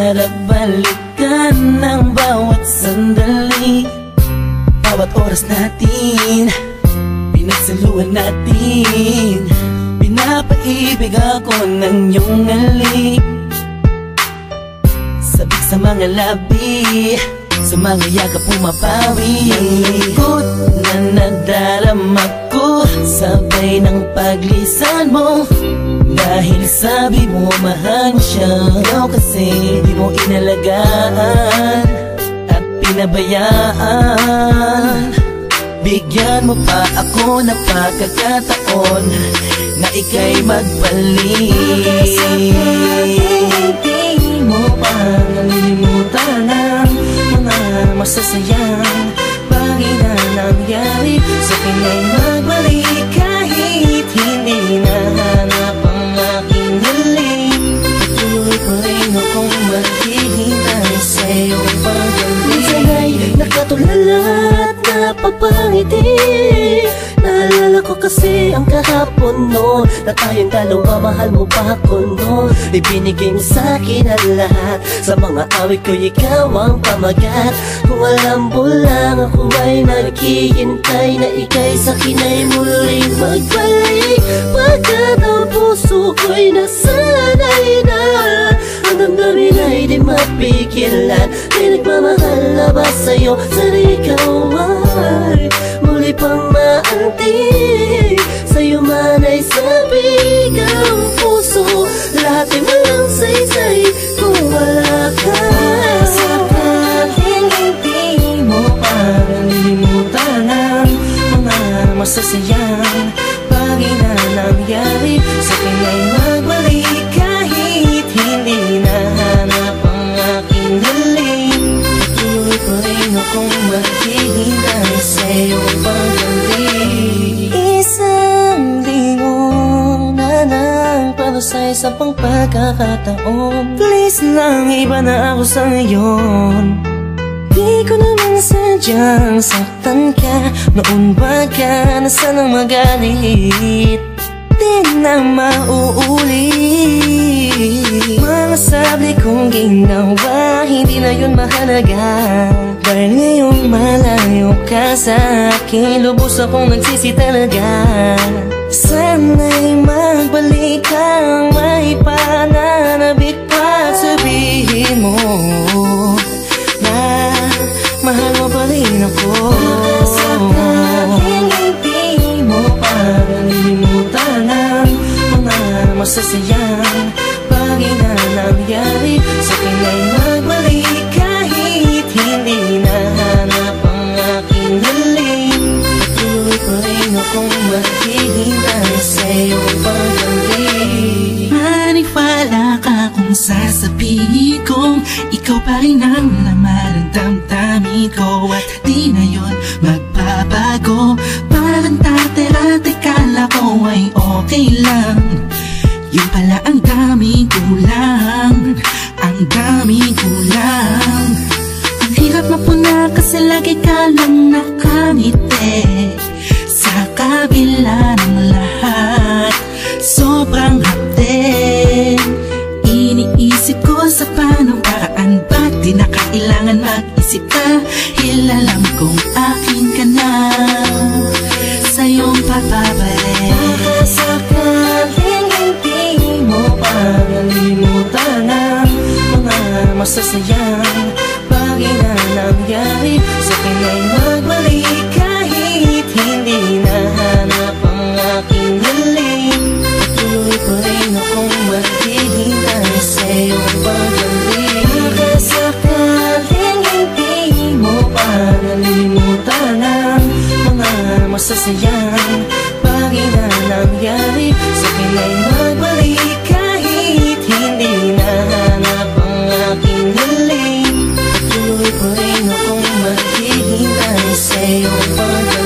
sarap balikan ng bawat sandali. Bawat oras natin, pinagsaluhan natin. Pinapaibig ako ng iyong halik. Sabik sa mga labi, sa mga yakap pumapawi. Ang lungkot na nadarama ko, sabay ng paglisan mo. Dahil sabi mo mahal mo siya, ikaw kasi di mo inalagaan at pinabayaan. Bigyan mo pa ako ng pagkakataon na ika'y magbalik. Hindi mo pa nalilimutan ang mga masasayang bagay na nangyari. Sa akin ay magbalik kahit hindi nahanap ang aking galing. Patuloy pa rin akong maghihintay sa iyong pagbalik. Minsan ay nakatulala at napapangiti. Naalala ko kasi ang kahapon noon, na tayong dalawa, mahal mo pa ako noon. Ibinigay mo sa'kin ang lahat, sa mga awit ko ikaw ang pamagat. Kung alam mo lang ako ay naghihintay na ika'y sa'kin ay muling magbalik. Pagkat ang puso ko'y nasanay na, ang damdamin ay di mapigilan. May nagmamahal na ba sa'yo, sana ikaw ay muli pang maantig. Sa'yo man ay sabik ang puso, lahat ay walang saysay kung wala ka. Sakaling hindi mo pa nalilimutan ang mga masasayang bagay na nangyari. Sa akin ay magbalik kahit hindi nahanap ang aking galing. Patuloy pa rin akong maghihintay sa iyong pagbalik. Isang linggo na nang para sa isang pang pagkakataon. Please lang, iba na ako sa ngayon. Di ko naman sadyang saktan ka, noon ba ka na sanang magalit? Di na mauulit. Mga sabi kong ginawa, hindi na yun mahalaga. Dahil ngayong malayo ka sa akin, lubos akong nagsisi talaga. Sana'y magbalik kang may pananabik pa. Sabihin mo na mahal mo pa rin ako. Sakaling hindi mo pa nalilimutan ang mga masasayang bagay na nangyari. Sa akin ay magbalik kahit hindi nahanap ang aking galing. Patuloy pa rin akong maghihintay sa iyong pagbalik. Maniwala ka kung sasabihin kong ikaw pa rin ang laman ng damdamin ko, at di na yun magbabago. Parang dati-dati kala ko ay okay lang, yun pala ang daming kulang, ang daming kulang. Ang hirap mapuna kasi lagi ka lang nakangiti. Sa kabila ng lahat, sobrang hapde. Iniisip ko sa paanong paraan, ba't di na kailangan mag-isip dahil alam kong akin ka na. Sa'yong papabalik. Sakaling hindi mo pa nalilimutan ang mga masasayang bagay na nangyari. Sa akin ay magbalik kahit hindi nahanap ang aking galing. Patuloy pa rin akong maghihintay sa iyong pagbalik. Sakaling hindi mo pa nalilimutan ang mga masasayang bagay na nangyari. Sa akin ay magbalik kahit hindi nahanap ang aking galing. Patuloy pa rin akong maghihintay sa iyong pagbalik.